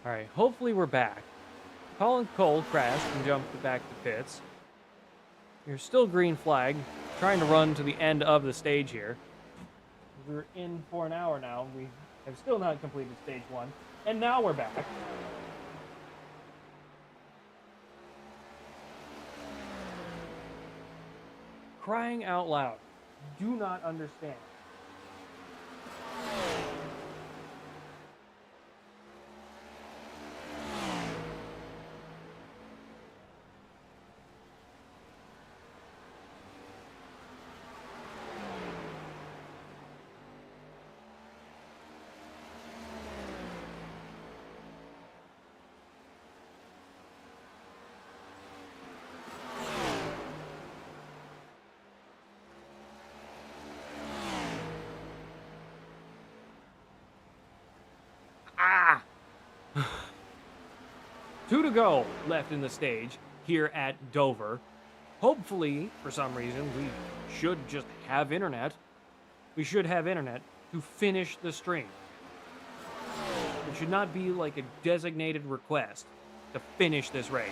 Alright, hopefully we're back. Colin Cole crashed and jumped back to pits. You're still green flag, trying to run to the end of the stage here. We're in for an hour now. We have still not completed stage 1. And now we're back. Crying out loud. Do not understand. Ah! 2 to go left in the stage here at Dover. Hopefully, for some reason, we should just have internet. We should have internet to finish the stream. It should not be like a designated request to finish this race.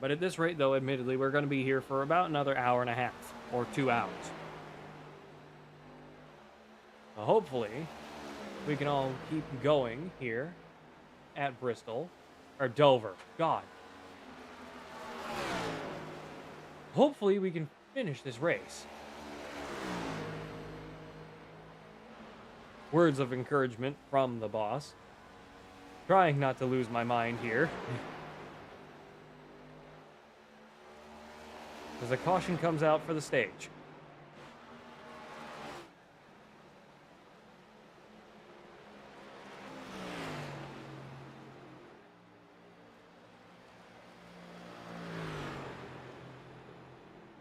But at this rate, though, admittedly, we're going to be here for about another hour and a half or 2 hours. So hopefully, we can all keep going here at Bristol, or Dover. God. Hopefully, we can finish this race. Words of encouragement from the boss. Trying not to lose my mind here. As a caution comes out for the stage.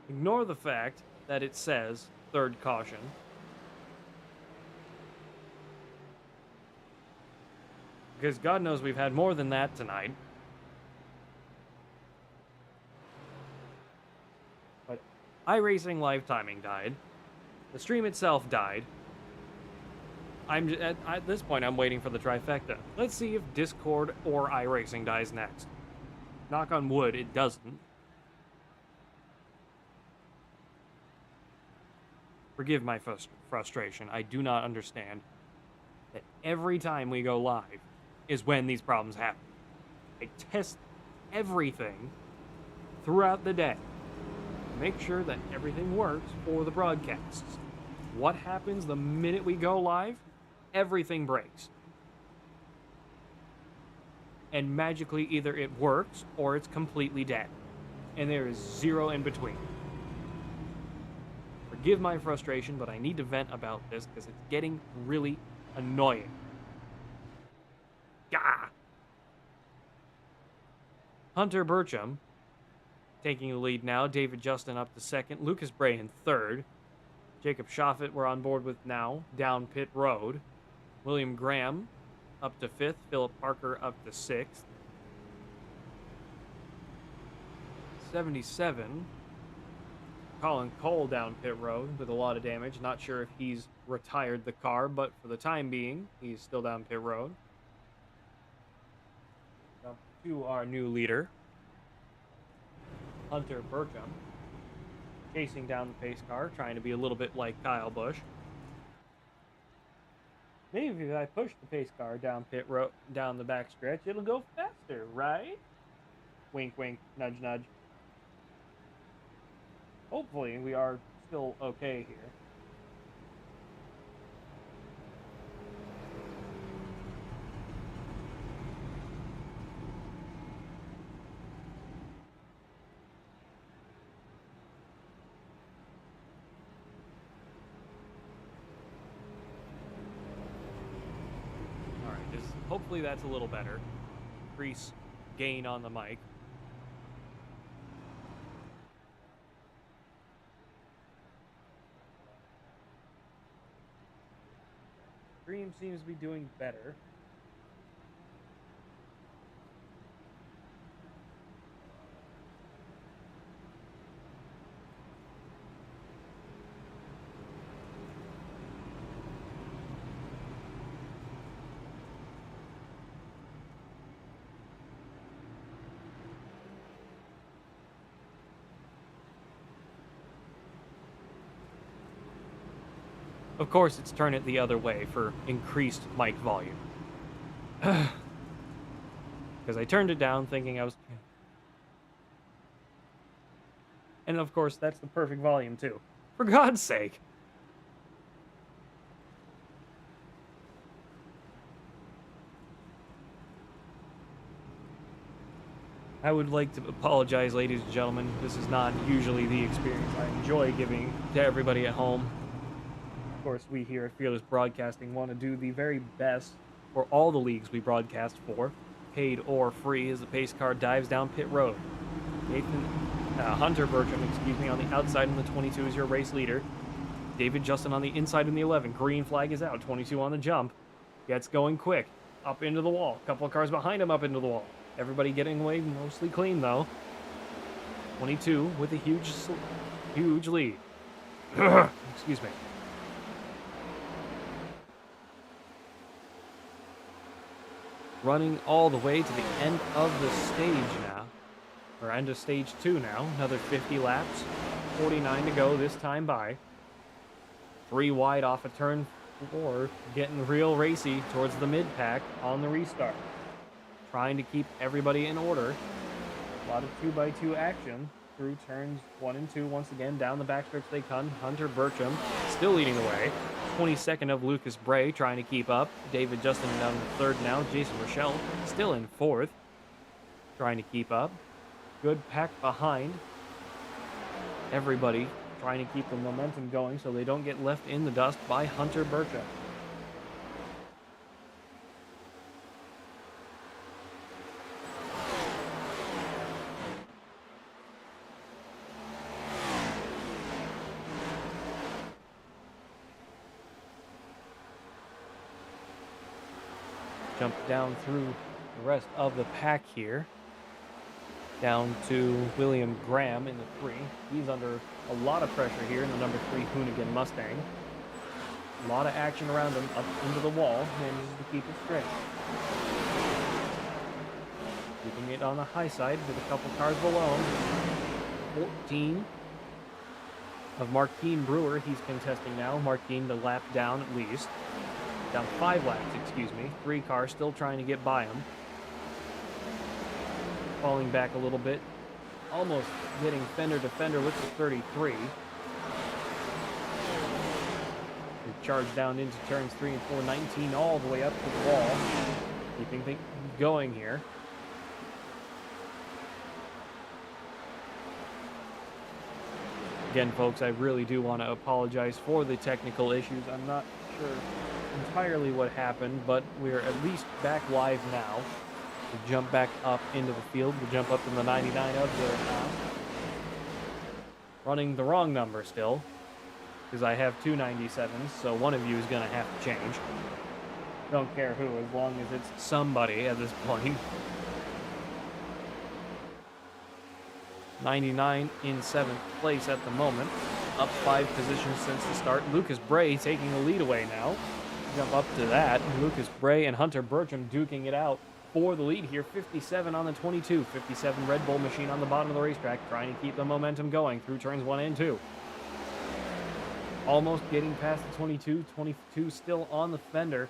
Ignore the fact that it says third caution. Because God knows we've had more than that tonight. But iRacing live timing died. The stream itself died. At this point, I'm waiting for the trifecta. Let's see if Discord or iRacing dies next. Knock on wood, it doesn't. Forgive my frustration. I do not understand that every time we go live is when these problems happen. I test everything throughout the day. Make sure that everything works for the broadcasts. What happens the minute we go live? Everything breaks. And magically either it works or it's completely dead. And there is zero in between. Forgive my frustration, but I need to vent about this because it's getting really annoying. Gah! Hunter Burcham taking the lead now. David Justin up to second. Lucas Bray in third. Jacob Schaffet we're on board with now, down pit road. William Graham up to fifth. Philip Parker up to sixth. 77. Colin Cole down pit road with a lot of damage. Not sure if he's retired the car, but for the time being, he's still down pit road. Jump to our new leader, Hunter Burcham, chasing down the pace car, trying to be a little bit like Kyle Busch. Maybe if I push the pace car down pit road, down the back stretch, it'll go faster, right? Wink, wink, nudge, nudge. Hopefully, we are still okay here. Alright, hopefully that's a little better. Increase gain on the mic. Stream seems to be doing better. Of course, it's turn it the other way for increased mic volume. Because I turned it down thinking I was... And of course, that's the perfect volume too. For God's sake. I would like to apologize, ladies and gentlemen. This is not usually the experience I enjoy giving to everybody at home. Of course, we here at Fearless Broadcasting want to do the very best for all the leagues we broadcast for, paid or free, as the pace car dives down pit road. Hunter Bertram, on the outside in the 22 is your race leader. David Justin on the inside in the 11. Green flag is out. 22 on the jump. Gets going quick. Up into the wall. Couple of cars behind him up into the wall. Everybody getting away mostly clean, though. 22 with a huge lead. Excuse me. Running all the way to the end of the stage now. Or end of stage 2 now. Another 50 laps. 49 to go this time by. 3 wide off of turn 4. Getting real racy towards the mid-pack on the restart. Trying to keep everybody in order. A lot of 2x2 action through turns 1 and 2. Once again, down the backstretch they come. Hunter Bertram still leading the way. 22nd of Lucas Bray trying to keep up. David Justin down in 3rd now. Jason Rochelle still in 4th. Trying to keep up. Good pack behind. Everybody trying to keep the momentum going so they don't get left in the dust by Hunter Bertram. Jump down through the rest of the pack here. Down to William Graham in the 3. He's under a lot of pressure here in the number 3 Hoonigan Mustang. A lot of action around him up into the wall. Manages to keep it straight. Keeping it on the high side with a couple cars below him. 14 of Marquine Brewer. He's contesting now. Marquine the lap down at least. Down 5 laps, 3 cars still trying to get by him. Falling back a little bit. Almost getting fender to fender with the 33. They charge down into turns 3 and 4, 19 all the way up to the wall. Keeping things going here. Again, folks, I really do want to apologize for the technical issues. I'm not sure entirely what happened, but we're at least back live now. We'll jump back up into the field. We'll jump up in the 99 of there now. Running the wrong number still, because I have 2 97s, so one of you is going to have to change. Don't care who, as long as it's somebody at this point. 99 in 7th place at the moment. Up 5 positions since the start. Lucas Bray taking the lead away now. Jump up to that. Lucas Bray and Hunter Bertram duking it out for the lead here. 57 on the 22. 57 Red Bull machine on the bottom of the racetrack, trying to keep the momentum going through turns 1 and 2. Almost getting past the 22. 22 still on the fender.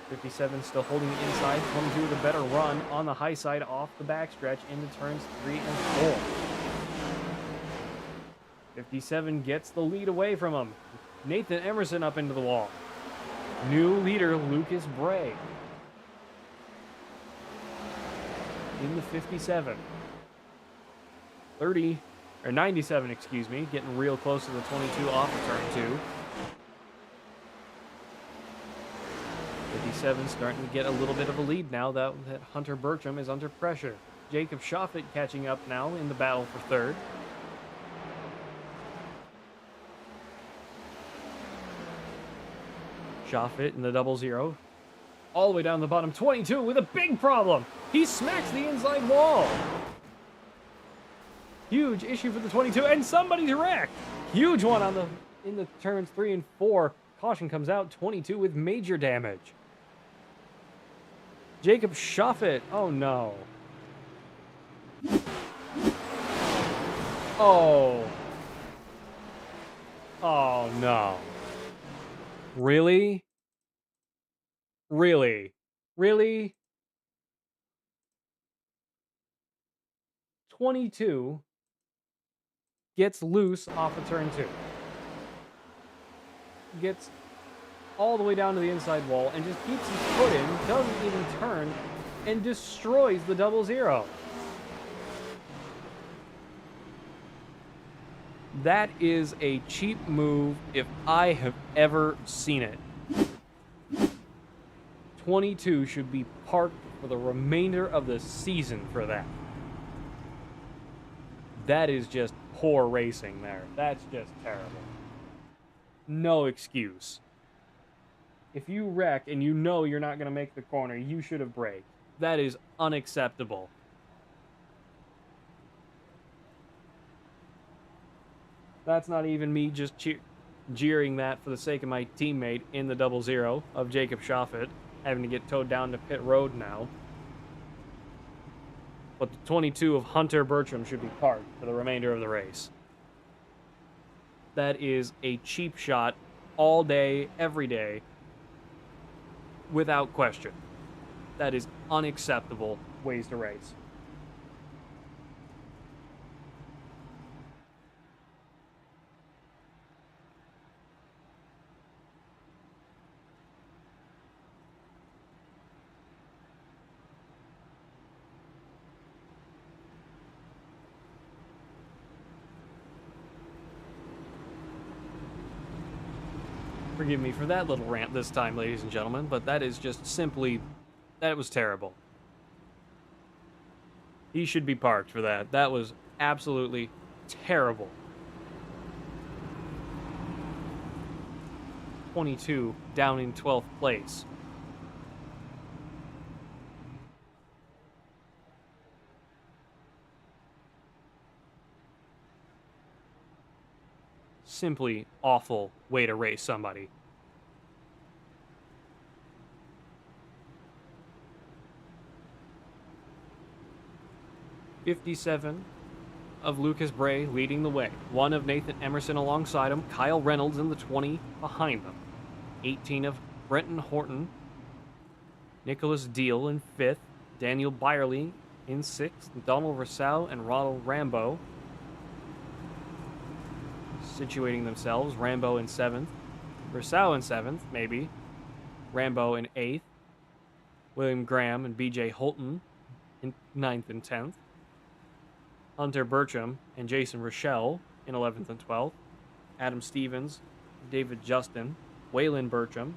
57 still holding it inside. 22 with a better run on the high side off the backstretch into turns 3 and 4. 57 gets the lead away from him. Nathan Emerson up into the wall. New leader, Lucas Bray. In the 57. 97, getting real close to the 22 off of turn 2. 57 starting to get a little bit of a lead now that Hunter Bertram is under pressure. Jacob Schoffett catching up now in the battle for 3rd. Schoffett in the 00. All the way down the bottom. 22 with a big problem. He smacks the inside wall. Huge issue for the 22, and somebody's wrecked. Huge one in the turns 3 and 4. Caution comes out. 22 with major damage. Jacob Schoffett. Oh no. Oh. Oh no. Really? Really? Really? 22 gets loose off of turn 2. Gets all the way down to the inside wall and just keeps his foot in, doesn't even turn, and destroys the double zero. That is a cheap move if I have ever seen it. 22 should be parked for the remainder of the season for that. That is just poor racing there. That's just terrible. No excuse. If you wreck and you know you're not going to make the corner, you should have braked. That is unacceptable. That's not even me just jeering that for the sake of my teammate in the double zero of Jacob Schoffet, having to get towed down to pit road now. But the 22 of Hunter Bertram should be parked for the remainder of the race. That is a cheap shot all day, every day, without question. That is unacceptable ways to race. Forgive me for that little rant this time, ladies and gentlemen, but that is just simply... that was terrible. He should be parked for that. That was absolutely terrible. 22 down in 12th place. Simply awful way to race somebody. '57 of Lucas Bray leading the way. 1 of Nathan Emerson alongside him. Kyle Reynolds in the 20 behind them. 18 of Brenton Horton. Nicholas Deal in 5th. Daniel Byerly in 6th. Donald Rousseau and Ronald Rambo situating themselves. Rambo in 7th. Rousseau in 7th, maybe. Rambo in 8th. William Graham and BJ Holton in 9th and 10th. Hunter Bertram and Jason Rochelle in 11th and 12th. Adam Stevens, David Justin, Waylon Bertram,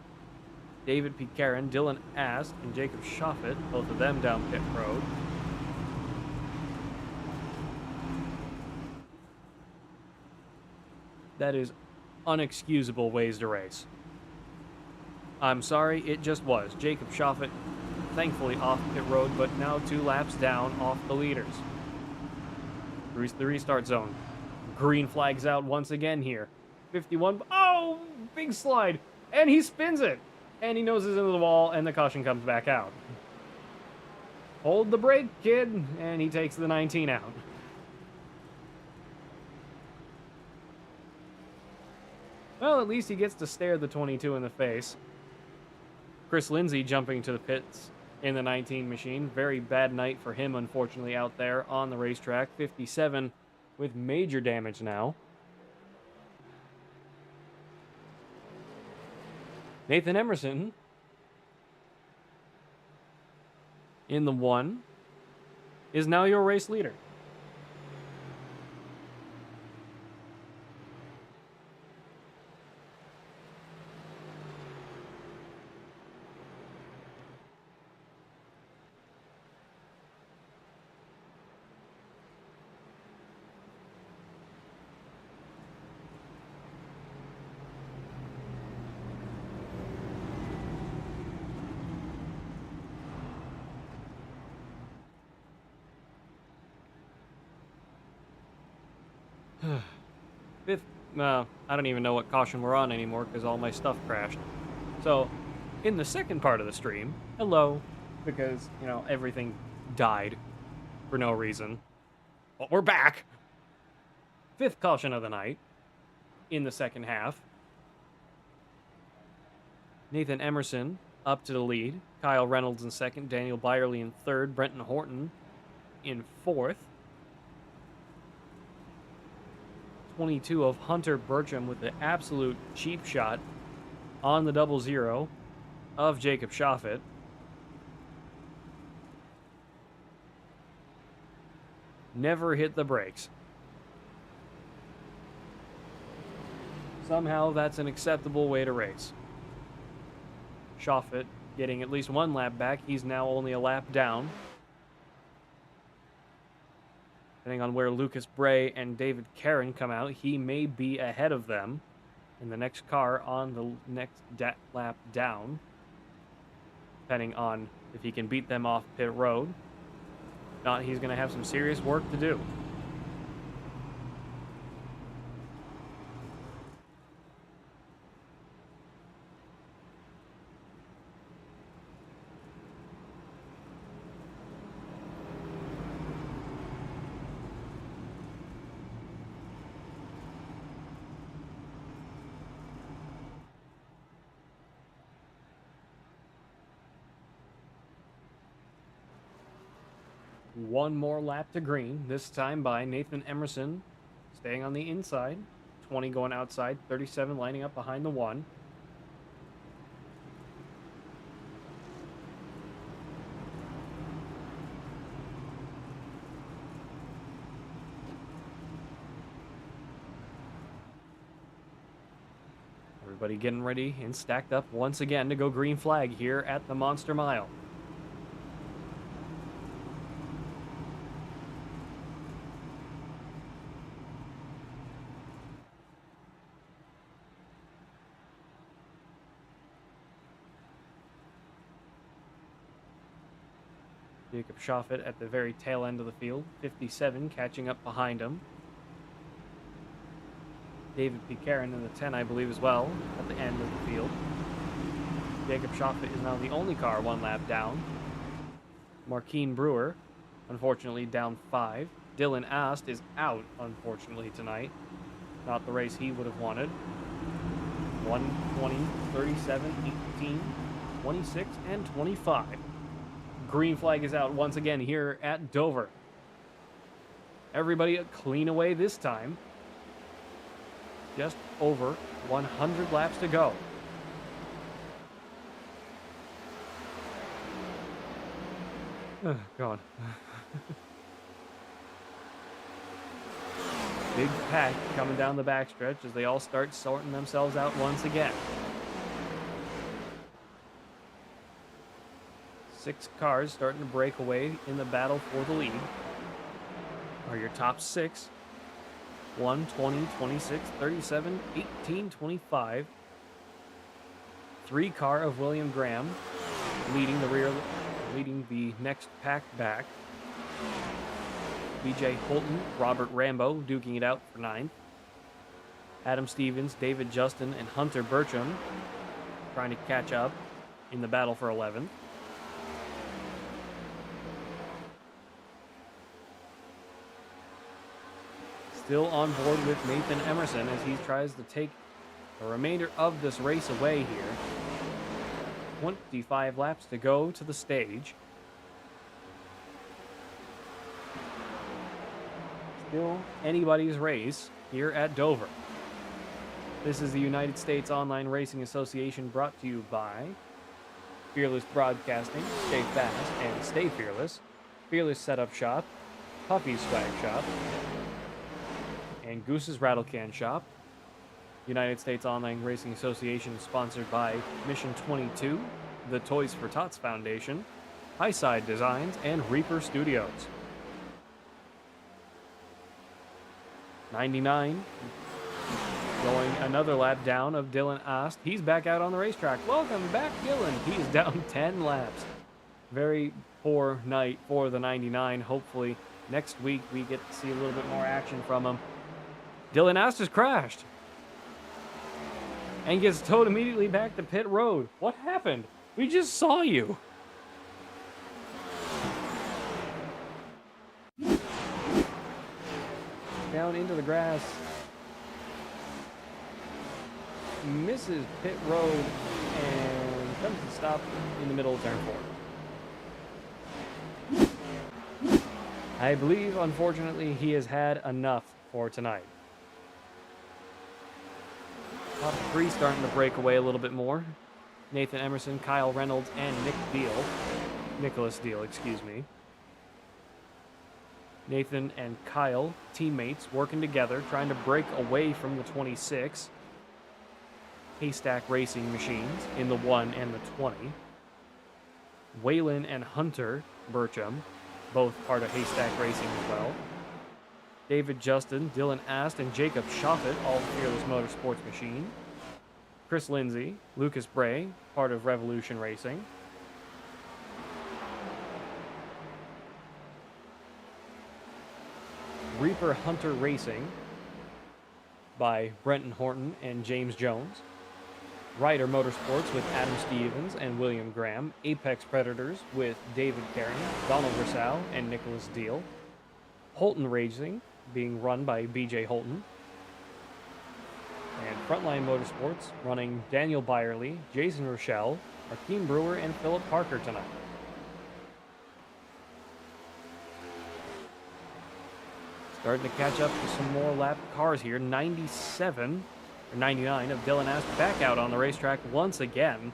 David P. Karen, Dylan Ast, and Jacob Schoffet, both of them down pit road. That is unexcusable ways to race. I'm sorry, it just was. Jacob Schoffet, thankfully off pit road, but now 2 laps down off the leaders. The restart zone. Green flags out once again here. 51. Oh, big slide. And he spins it. And he noses into the wall, and the caution comes back out. Hold the brake, kid. And he takes the 19 out. Well, at least he gets to stare the 22 in the face. Chris Lindsay jumping to the pits in the 19 machine. Very bad night for him, unfortunately, out there on the racetrack. 57 with major damage now. Nathan Emerson in the 1 is now your race leader. Fifth, I don't even know what caution we're on anymore because all my stuff crashed. So, in the second part of the stream, hello, because, you know, everything died for no reason. But we're back! 5th caution of the night in the second half. Nathan Emerson up to the lead. Kyle Reynolds in second. Daniel Byerly in third. Brenton Horton in fourth. 22 of Hunter Bertram with the absolute cheap shot on the 0-0 of Jacob Schaffet. Never hit the brakes. Somehow that's an acceptable way to race. Schaffet getting at least one lap back. He's now only a lap down. Depending on where Lucas Bray and David Caron come out, he may be ahead of them in the next car on the next lap down. Depending on if he can beat them off pit road. If not, he's going to have some serious work to do. One more lap to green, this time by Nathan Emerson, staying on the inside. 20 going outside, 37 lining up behind the 1. Everybody getting ready and stacked up once again to go green flag here at the Monster Mile. Jacob Schaffet at the very tail end of the field. 57 catching up behind him. David P. Caron in the 10, I believe, as well, at the end of the field. Jacob Schaffet is now the only car one lap down. Marquine Brewer, unfortunately, down 5. Dylan Ast is out, unfortunately, tonight. Not the race he would have wanted. 120, 37, 18, 26, and 25. Green flag is out once again here at Dover. Everybody clean away this time. Just over 100 laps to go. Oh, God. Big pack coming down the backstretch as they all start sorting themselves out once again. 6 cars starting to break away in the battle for the lead. Are your top 6. 1, 20, 26, 37, 18, 25. 3 car of William Graham leading the next pack back. BJ Holton, Robert Rambo duking it out for 9th. Adam Stevens, David Justin, and Hunter Bertram trying to catch up in the battle for 11th. Still on board with Nathan Emerson as he tries to take the remainder of this race away here. 25 laps to go to the stage. Still anybody's race here at Dover. This is the United States Online Racing Association, brought to you by Fearless Broadcasting, stay fast and stay fearless, Fearless Setup Shop, Puffy's Swag Shop, and Goose's Rattle Can Shop. United States Online Racing Association sponsored by Mission 22, the Toys for Tots Foundation, Highside Designs, and Reaper Studios. 99 going another lap down of Dylan Ast. He's back out on the racetrack. Welcome back, Dylan. He's down 10 laps. Very poor night for the 99. Hopefully next week we get to see a little bit more action from him. Dylan Ast has crashed and gets towed immediately back to pit road. What happened? We just saw you. Down into the grass. Misses pit road and comes to stop in the middle of turn 4. I believe, unfortunately, he has had enough for tonight. Top 3 starting to break away a little bit more. Nathan Emerson, Kyle Reynolds, and Nicholas Deal, excuse me. Nathan and Kyle, teammates, working together, trying to break away from the 26 Haystack Racing machines in the 1 and the 20. Waylon and Hunter Burcham, both part of Haystack Racing as well. David Justin, Dylan Ast, and Jacob Shoffett, all Fearless Motorsports machine. Chris Lindsay, Lucas Bray, part of Revolution Racing. Reaper Hunter Racing by Brenton Horton and James Jones. Ryder Motorsports with Adam Stevens and William Graham. Apex Predators with David Carey, Donald Versal, and Nicholas Deal. Holton Racing being run by BJ Holton. And Frontline Motorsports running Daniel Byerly, Jason Rochelle, Akeem Brewer, and Philip Parker tonight. Starting to catch up to some more lap cars here. 97 or 99 of Dylan Ast back out on the racetrack once again.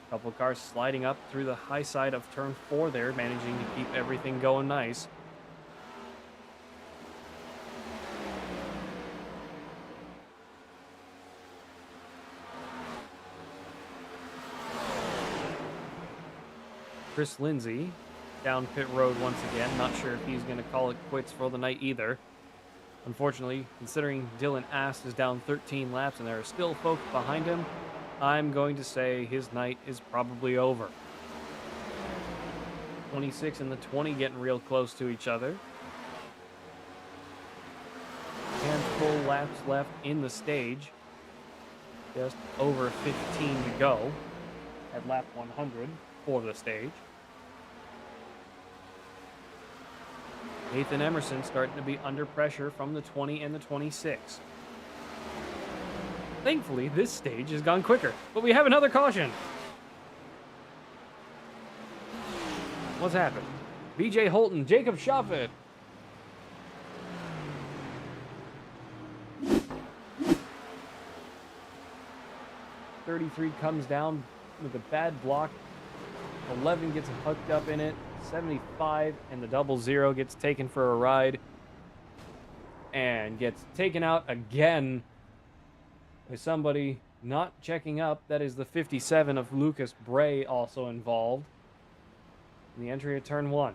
A couple of cars sliding up through the high side of turn 4 there, managing to keep everything going nice. Chris Lindsay down pit road once again. Not sure if he's going to call it quits for the night either. Unfortunately, considering Dylan Ast is down 13 laps and there are still folks behind him, I'm going to say his night is probably over. 26 and the 20 getting real close to each other. Handful laps left in the stage. Just over 15 to go at lap 100 for the stage. Nathan Emerson starting to be under pressure from the 20 and the 26. Thankfully, this stage has gone quicker, but we have another caution. What's happened? BJ Holton, Jacob Shoffett. .33 comes down with a bad block. 11 gets hooked up in it. 75 and the 00 gets taken for a ride and gets taken out again by somebody not checking up. That is the 57 of Lucas Bray, also involved in the entry of turn 1.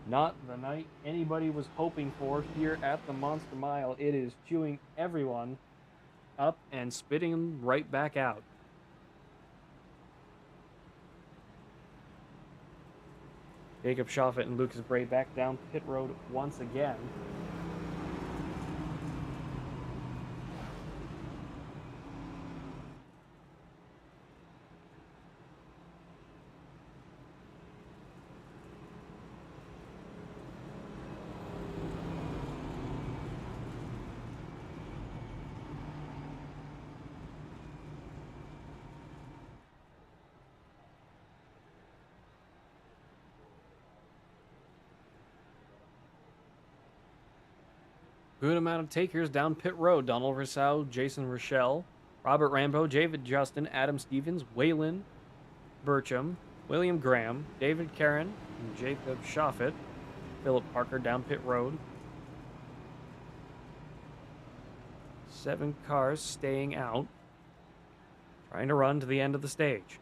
Not the night anybody was hoping for here at the Monster Mile. It is chewing everyone up and spitting them right back out. Jacob Shoffett and Lucas Bray back down pit road once again. Good amount of takers down pit road. Donald Versal, Jason Rochelle, Robert Rambo, David Justin, Adam Stevens, Waylon Burcham, William Graham, David Karen, and Jacob Shoffett. Philip Parker down pit road. 7 cars staying out, trying to run to the end of the stage.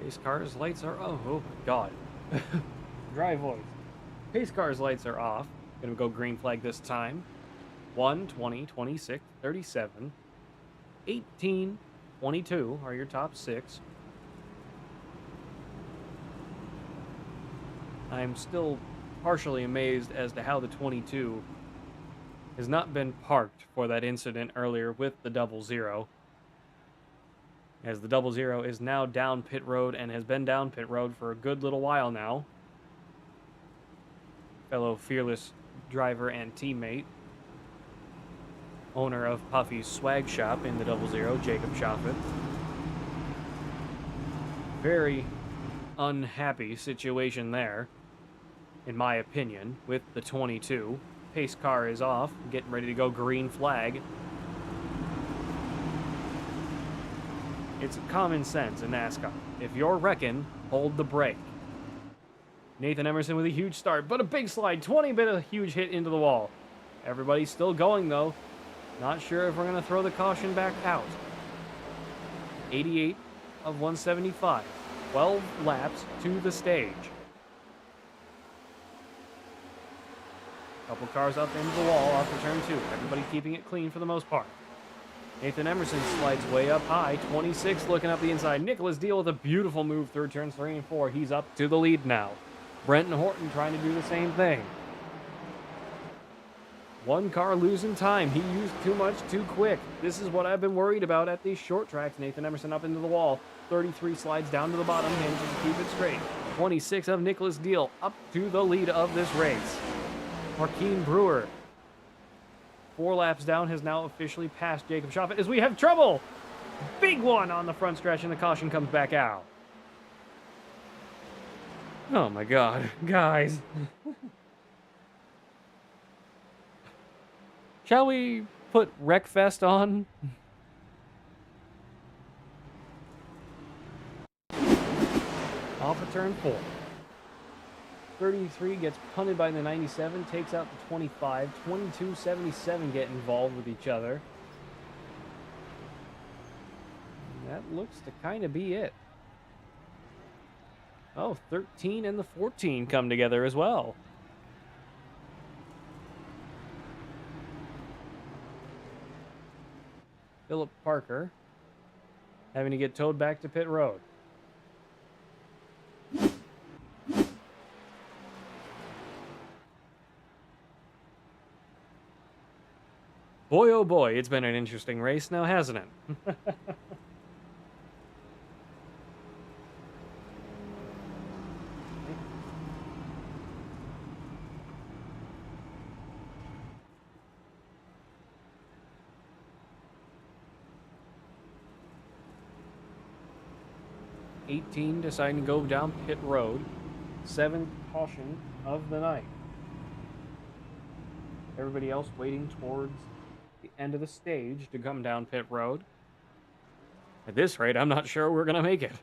Pace car's lights are... Oh my god. Dry voice. Pace car's lights are off. Gonna go green flag this time. 1, 20, 26, 37, 18, 22 are your top 6. I'm still partially amazed as to how the 22 has not been parked for that incident earlier with the 00, as the 00 is now down pit road and has been down pit road for a good little while now. Fellow fearless driver and teammate, owner of Puffy's swag shop in the 00, Jacob Chaffin. Very unhappy situation there, in my opinion, with the 22. Pace car is off, getting ready to go green flag. It's common sense in NASCAR. If you're wrecking, hold the brake. Nathan Emerson with a huge start, but a big slide. 20 bit of a huge hit into the wall. Everybody's still going, though. Not sure if we're going to throw the caution back out. 88 of 175. 12 laps to the stage. Couple cars up into the wall off the turn 2. Everybody keeping it clean for the most part. Nathan Emerson slides way up high. 26 looking up the inside. Nicholas Deal with a beautiful move through turns 3 and 4. He's up to the lead now. Brenton Horton trying to do the same thing. One car losing time. He used too much too quick. This is what I've been worried about at these short tracks. Nathan Emerson up into the wall. 33 slides down to the bottom. Manages to keep it straight. 26 of Nicholas Deal up to the lead of this race. Marquine Brewer, 4 laps down, has now officially passed Jacob Chaffin as we have trouble. Big one on the front stretch, and the caution comes back out. Oh my god, guys. Shall we put Wreckfest on? Off of turn 4. 33 gets punted by the 97, takes out the 25. 22, 77 get involved with each other. And that looks to kind of be it. Oh, 13 and the 14 come together as well. Philip Parker having to get towed back to pit road. Boy, oh boy, it's been an interesting race now, hasn't it? 18 deciding to go down pit road. 7th caution of the night. Everybody else waiting towards the end of the stage to come down pit road. At this rate, I'm not sure we're going to make it.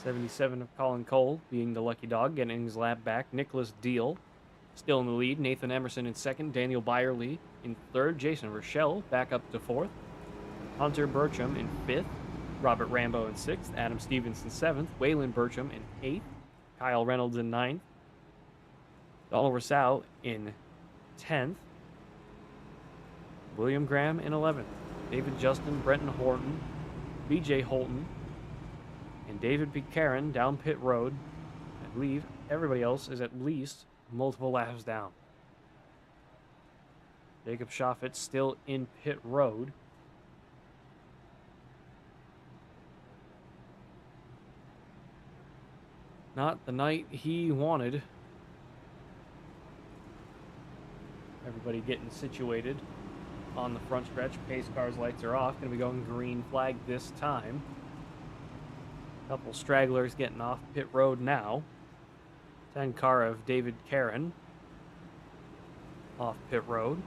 .77 of Colin Cole being the lucky dog, getting his lap back. Nicholas Deal still in the lead. Nathan Emerson in 2nd. Daniel Byerly in 3rd. Jason Rochelle back up to 4th. Hunter Burcham in 5th. Robert Rambo in 6th. Adam Stevens in 7th. Waylon Burcham in 8th. Kyle Reynolds in 9th. Donald Rousseau in 10th. William Graham in 11th. David Justin, Brenton Horton, BJ Holton, and David Buchanan down pit road. I believe everybody else is at least multiple laps down. Jacob Chaffin still in pit road. Not the night he wanted. Everybody getting situated on the front stretch. Pace car's lights are off. Going to be going green flag this time. Couple stragglers getting off pit road now. 10 car of David Caron off pit road.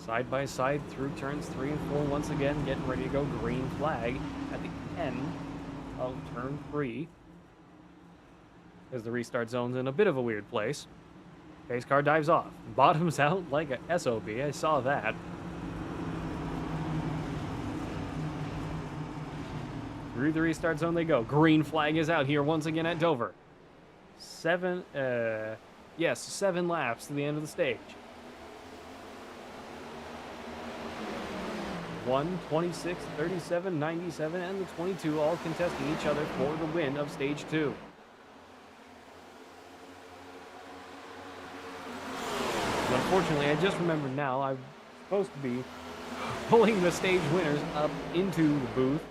Side by side through turns 3 and 4 once again, getting ready to go green flag at the end of turn 3. As the restart zone's in a bit of a weird place. Pace car dives off. Bottoms out like a SOB. I saw that. Through the restart zone they go. Green flag is out here once again at Dover. 7 laps to the end of the stage. 1, 26, 37, 97, and the 22 all contesting each other for the win of Stage 2. But unfortunately, I just remembered now, I'm supposed to be pulling the stage winners up into the booth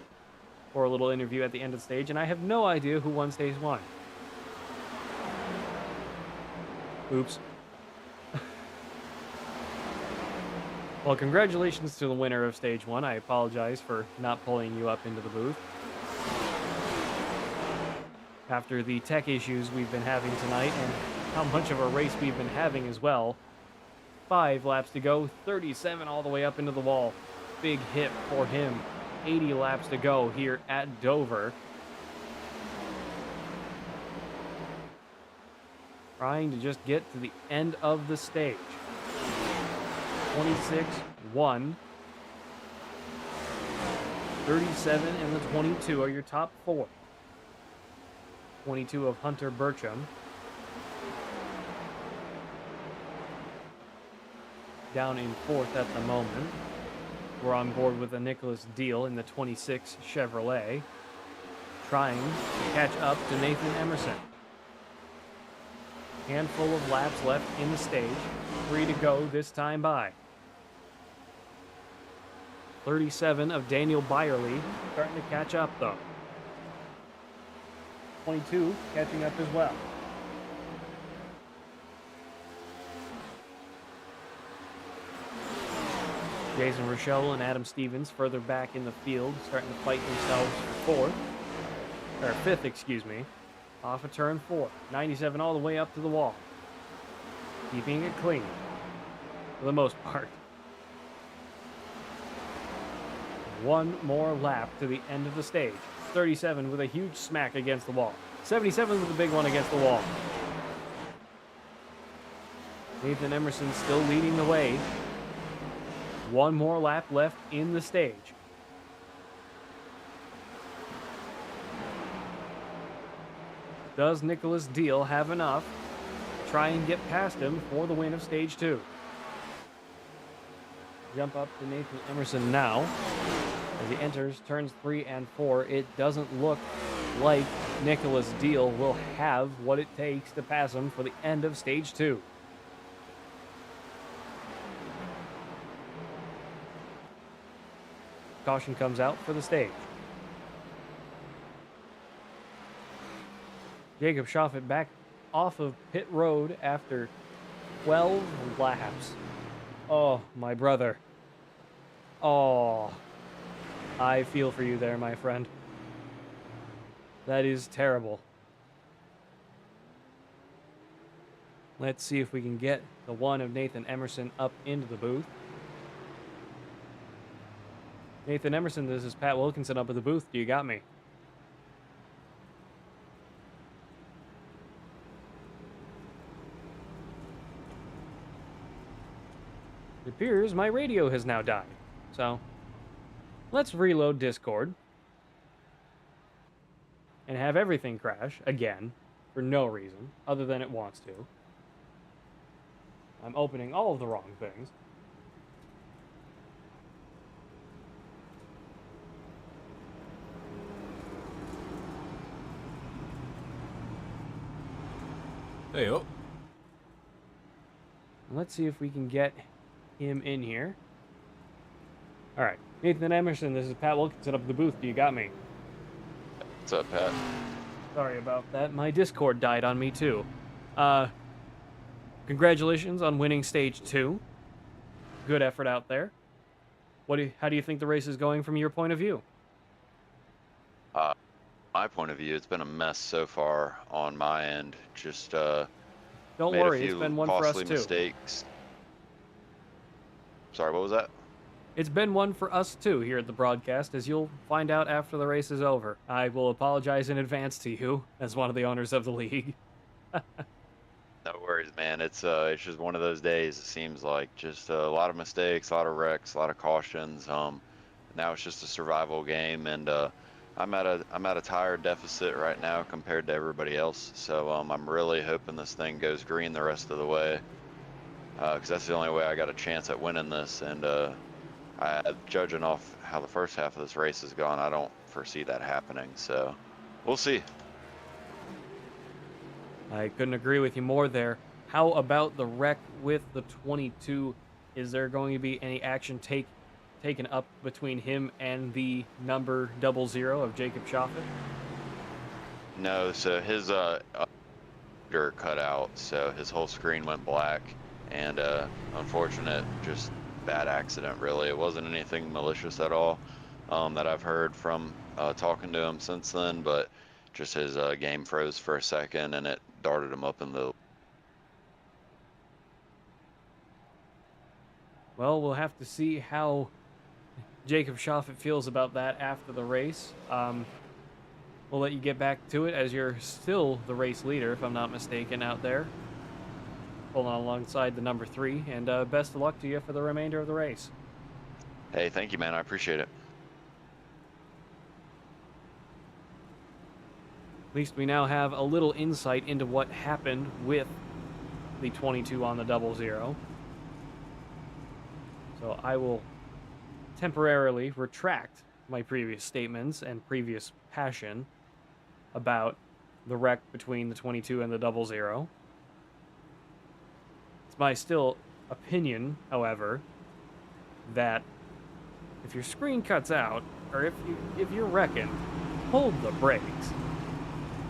for a little interview at the end of the stage, and I have no idea who won Stage 1. Oops. Well, congratulations to the winner of Stage 1. I apologize for not pulling you up into the booth. After the tech issues we've been having tonight and how much of a race we've been having as well. 5 laps to go, 37 all the way up into the wall. Big hit for him. 80 laps to go here at Dover. Trying to just get to the end of the stage. 26, 1. 37 and the 22 are your top 4. 22 of Hunter Burcham. Down in 4th at the moment. We're on board with a Nicholas Deal in the 26 Chevrolet. Trying to catch up to Nathan Emerson. Handful of laps left in the stage. 3 to go this time by. 37 of Daniel Byerly starting to catch up though. 22 catching up as well. Jason Rochelle and Adam Stevens further back in the field, starting to fight themselves for 5th, excuse me. Off of turn 4. 97 all the way up to the wall. Keeping it clean. For the most part. One more lap to the end of the stage. 37 with a huge smack against the wall. 77 with a big one against the wall. Nathan Emerson still leading the way. One more lap left in the stage. Does Nicholas Deal have enough to try and get past him for the win of Stage 2? Jump up to Nathan Emerson now. As he enters turns 3 and 4, it doesn't look like Nicholas Deal will have what it takes to pass him for the end of Stage 2. Caution comes out for the stage. Jacob Schaffet back off of pit road after 12 laps. Oh, my brother. Oh, I feel for you there, my friend. That is terrible. Let's see if we can get the one of Nathan Emerson up into the booth. Nathan Emerson, this is Pat Wilkinson up at the booth. Do you got me? It appears my radio has now died. So, let's reload Discord. And have everything crash again for no reason other than it wants to. I'm opening all of the wrong things. Hey, oh. Let's see if we can get him in here. All right. Nathan Emerson, this is Pat Wilkinson up at the booth. Do you got me? What's up, Pat? Sorry about that. My Discord died on me, too. Congratulations on winning Stage 2. Good effort out there. How do you think the race is going from your point of view? My point of view, it's been a mess so far on my end. Just Don't made worry, a it's few been one for us costly too. mistakes. Sorry, what was that? It's been one for us too here at the broadcast, as you'll find out after the race is over. I will apologize in advance to you, as one of the owners of the league. No worries, man. It's just one of those days. It seems like just a lot of mistakes, a lot of wrecks, a lot of cautions. Now it's just a survival game, and I'm at a tire deficit right now compared to everybody else. So I'm really hoping this thing goes green the rest of the way, because that's the only way I got a chance at winning this. And judging off how the first half of this race has gone, I don't foresee that happening. So we'll see. I couldn't agree with you more there. How about the wreck with the 22? Is there going to be any action taken up between him and the number 00 of Jacob Schoffet? No, so his cut out, so his whole screen went black, and unfortunate, just bad accident really. It wasn't anything malicious at all that I've heard from talking to him since then, but just his game froze for a second and it darted him up in the... Well, we'll have to see how Jacob Schoffet feels about that after the race. We'll let you get back to it, as you're still the race leader, if I'm not mistaken, out there. Pulling on alongside the number 3, and best of luck to you for the remainder of the race. Hey, thank you, man. I appreciate it. At least we now have a little insight into what happened with the 22 on the 00. So I will temporarily retract my previous statements and previous passion about the wreck between the 22 and the 00. It's my still opinion, however, that if your screen cuts out, or if you're wrecking, hold the brakes.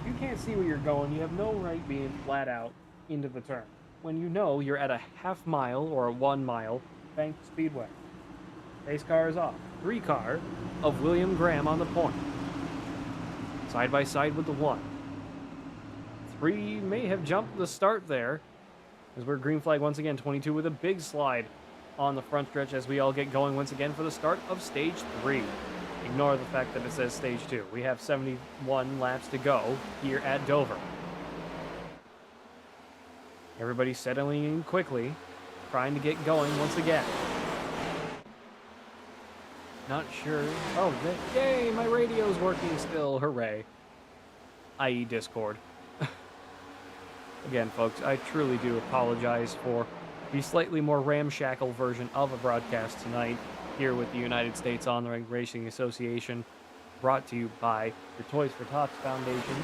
You can't see where you're going. You have no right being flat out into the turn when you know you're at a half mile or a 1 mile banked speedway. Pace car is off. 3 car of William Graham on the point. Side by side with the 1. 3 may have jumped the start there, as we're green flag once again. 22 with a big slide on the front stretch as we all get going once again for the start of stage 3. Ignore the fact that it says stage 2. We have 71 laps to go here at Dover. Everybody settling in quickly, trying to get going once again. Not sure. Oh, yay, my radio's working still. Hooray. I.e. Discord. Again, folks, I truly do apologize for the slightly more ramshackle version of a broadcast tonight here with the United States On-The-Ring Racing Association, brought to you by the Toys for Tots Foundation,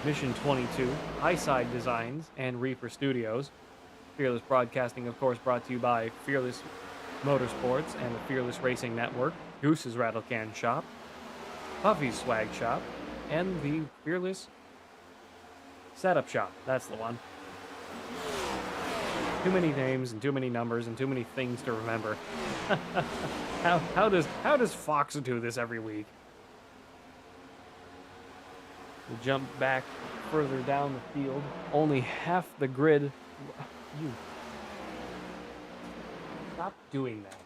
Mission 22, Highside Designs, and Reaper Studios. Fearless Broadcasting, of course, brought to you by Fearless Motorsports and the Fearless Racing Network, Goose's Rattle Can Shop, Puffy's Swag Shop, and the Fearless Setup Shop. That's the one. Too many names and too many numbers and too many things to remember. How does Fox do this every week? We jump back further down the field. Only half the grid. You stop doing that.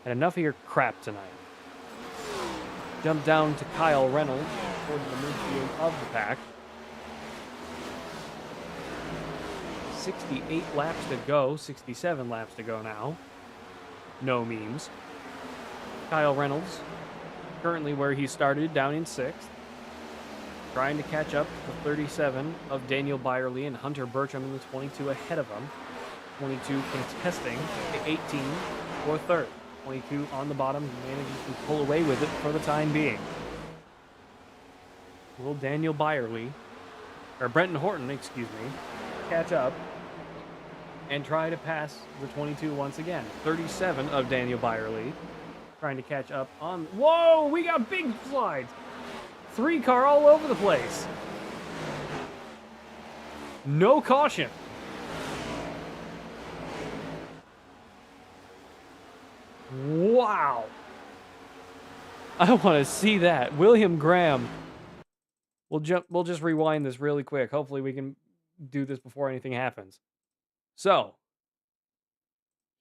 And enough of your crap tonight. Jump down to Kyle Reynolds towards the midfield of the pack. 68 laps to go, 67 laps to go now. No memes. Kyle Reynolds, currently where he started, down in 6th. Trying to catch up to 37 of Daniel Byerly and Hunter Bertram in the 22 ahead of him. 22 contesting the 18 for 3rd. 22 on the bottom, manages to pull away with it for the time being. Will Daniel Byerly, or Brenton Horton, excuse me, catch up and try to pass the 22 once again? 37 of Daniel Byerly trying to catch up on. Whoa, we got big slides. 3-car all over the place. No caution. Wow. I want to see that. William Graham. We'll just rewind this really quick. Hopefully we can do this before anything happens. So,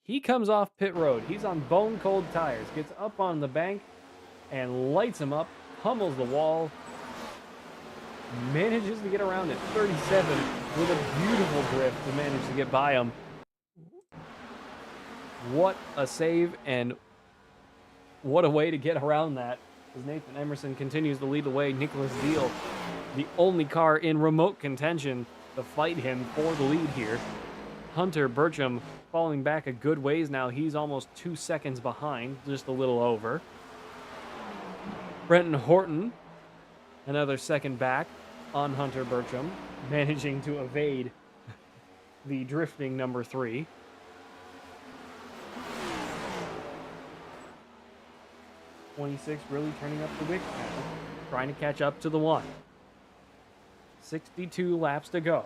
he comes off pit road. He's on bone cold tires. Gets up on the bank and lights him up. Pummels the wall. Manages to get around at 37 with a beautiful drift to manage to get by him. What a save, and what a way to get around that, as Nathan Emerson continues to lead the way. Nicholas Deal, the only car in remote contention to fight him for the lead here. Hunter Burcham falling back a good ways now. He's almost 2 seconds behind, just a little over. Brenton Horton, another second back on Hunter Burcham, managing to evade the drifting number 3. '26 really turning up the wick now, trying to catch up to the 1. 62 laps to go.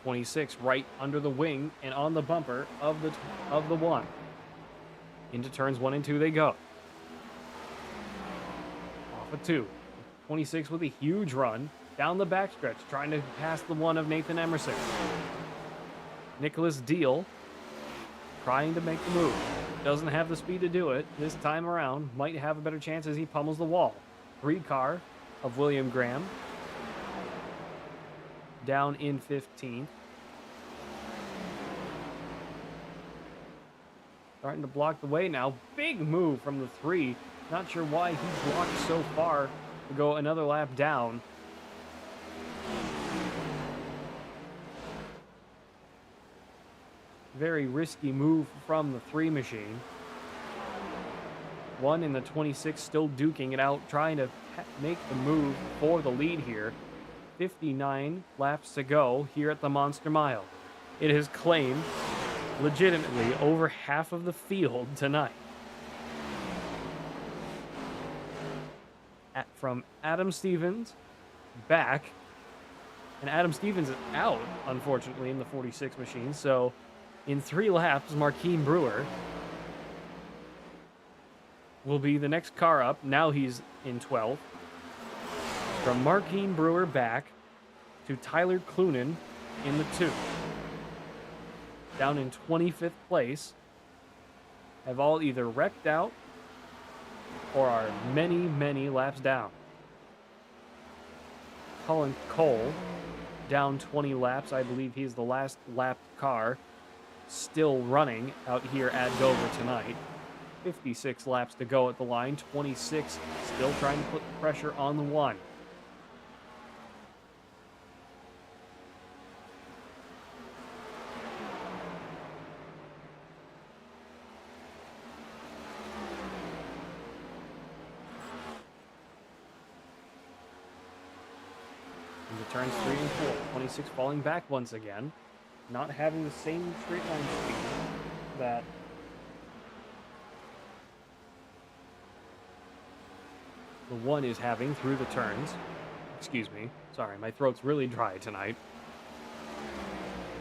'26 right under the wing and on the bumper of the 1. Into turns 1 and 2 they go. Off of 2. '26 with a huge run down the backstretch, trying to pass the 1 of Nathan Emerson. Nicholas Deal trying to make the move. Doesn't have the speed to do it this time around. Might have a better chance as he pummels the wall. 3-car of William Graham down in 15th. Starting to block the way now. Big move from the 3. Not sure why he blocked so far to go another lap down. Very risky move from the 3 machine. 1 in the '26 still duking it out, trying to make the move for the lead here. 59 laps to go here at the Monster Mile. It has claimed legitimately over half of the field tonight. From Adam Stevens back, and Adam Stevens is out, unfortunately, in the 46 machine. So in 3 laps, Marquine Brewer will be the next car up. Now he's in 12th. From Marquine Brewer back to Tyler Clunan in the 2. Down in 25th place. Have all either wrecked out or are many, many laps down. Colin Cole down 20 laps. I believe he's the last lapped car still running out here at Dover tonight. 56 laps to go at the line. 26 still trying to put the pressure on the 1. Into turns 3 and 4. 26 falling back once again. Not having the same straight line speed that the 1 is having through the turns. Excuse me. Sorry, my throat's really dry tonight.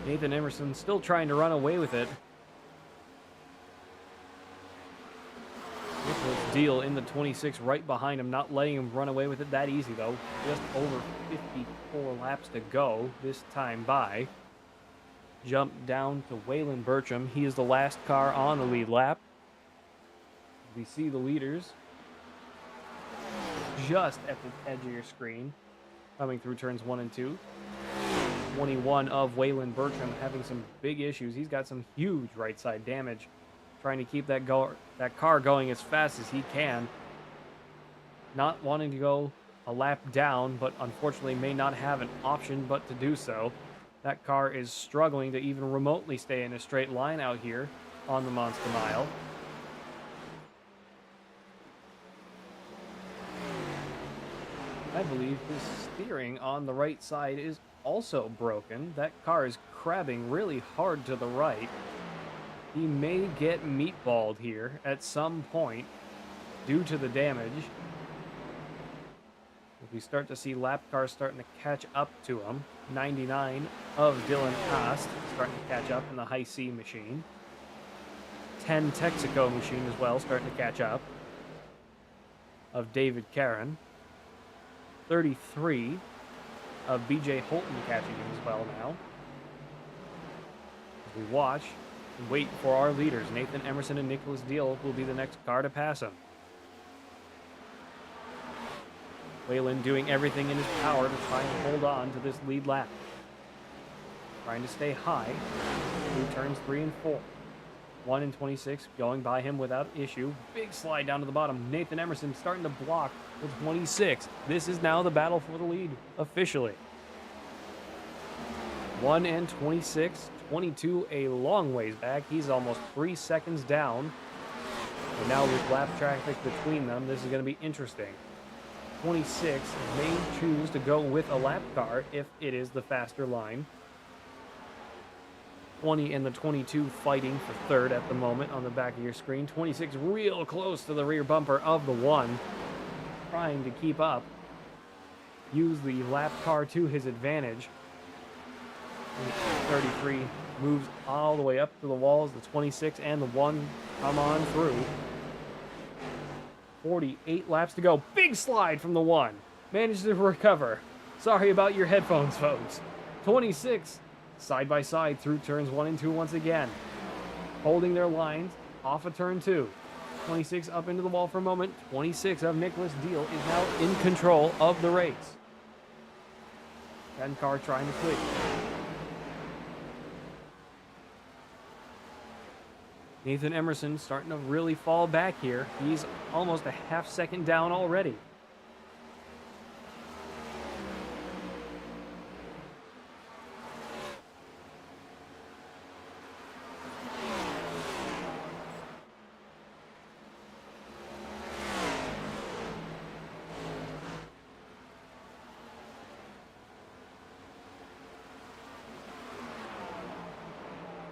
Nathan Emerson still trying to run away with it. Nicholas Deal in the 26 right behind him, not letting him run away with it that easy though. Just over 54 laps to go this time by. Jump down to Waylon Bertram. He is the last car on the lead lap. We see the leaders just at the edge of your screen, coming through turns 1 and 2. 21 of Waylon Bertram having some big issues. He's got some huge right side damage trying to keep that car going as fast as he can. Not wanting to go a lap down, but unfortunately may not have an option but to do so. That car is struggling to even remotely stay in a straight line out here on the Monster Mile. I believe his steering on the right side is also broken. That car is crabbing really hard to the right. He may get meatballed here at some point due to the damage. We start to see lap cars starting to catch up to him. 99 of Dylan Ast starting to catch up in the High C machine. 10 Texaco machine as well starting to catch up of David Caron. 33 of BJ Holton catching him as well now. As we watch and wait for our leaders, Nathan Emerson and Nicholas Deal will be the next car to pass him. Whalen doing everything in his power to try and hold on to this lead lap. Trying to stay high through turns 3 and 4. 1 and 26 going by him without issue. Big slide down to the bottom. Nathan Emerson starting to block with 26. This is now the battle for the lead officially. 1 and 26. 22 a long ways back. He's almost 3 seconds down. And now with lap traffic between them, this is going to be interesting. 26 may choose to go with a lap car if it is the faster line. 20 and the 22 fighting for third at the moment on the back of your screen. 26 real close to the rear bumper of the 1. Trying to keep up. Use the lap car to his advantage. And 33 moves all the way up to the walls. The 26 and the 1 come on through. 48 laps to go. Big slide from the 1. Managed to recover. Sorry about your headphones, folks. 26 side by side through turns 1 and 2 once again. Holding their lines off of turn 2. 26 up into the wall for a moment. 26 of Nicholas Deal is now in control of the race. 10 car trying to clear. Nathan Emerson starting to really fall back here. He's almost a half second down already.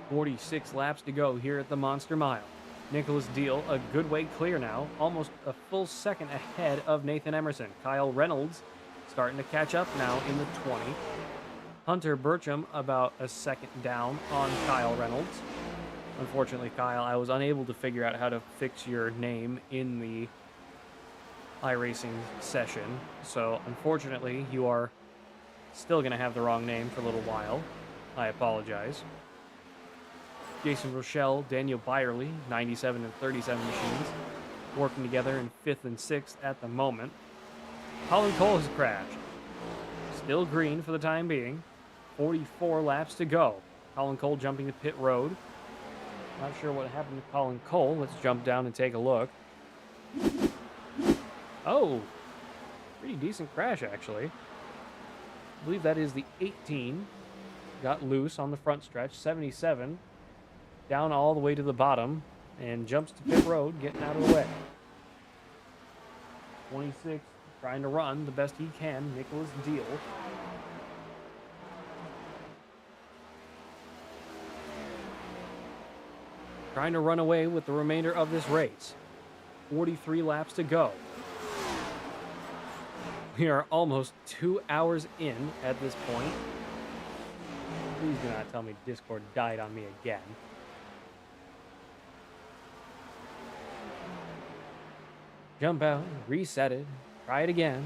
.46 laps to go here at the Monster Mile. Nicholas Deal a good way clear now, almost a full second ahead of Nathan Emerson. Kyle Reynolds starting to catch up now in the 20. Hunter Bertram about a second down on Kyle Reynolds. Unfortunately, Kyle, I was unable to figure out how to fix your name in the Iracing session, so unfortunately you are still going to have the wrong name for a little while. I apologize. Jason Rochelle, Daniel Byerly, 97 and 37 machines, working together in 5th and 6th at the moment. Colin Cole has crashed. Still green for the time being. 44 laps to go. Colin Cole jumping to pit road. Not sure what happened to Colin Cole. Let's jump down and take a look. Oh, pretty decent crash actually. I believe that is the 18. Got loose on the front stretch. 77. Down all the way to the bottom and jumps to pit road, getting out of the way. 26 trying to run the best he can. Nicholas Deal. Trying to run away with the remainder of this race. 43 laps to go. We are almost 2 hours in at this point. Please do not tell me Discord died on me again. Jump out, reset it, try it again.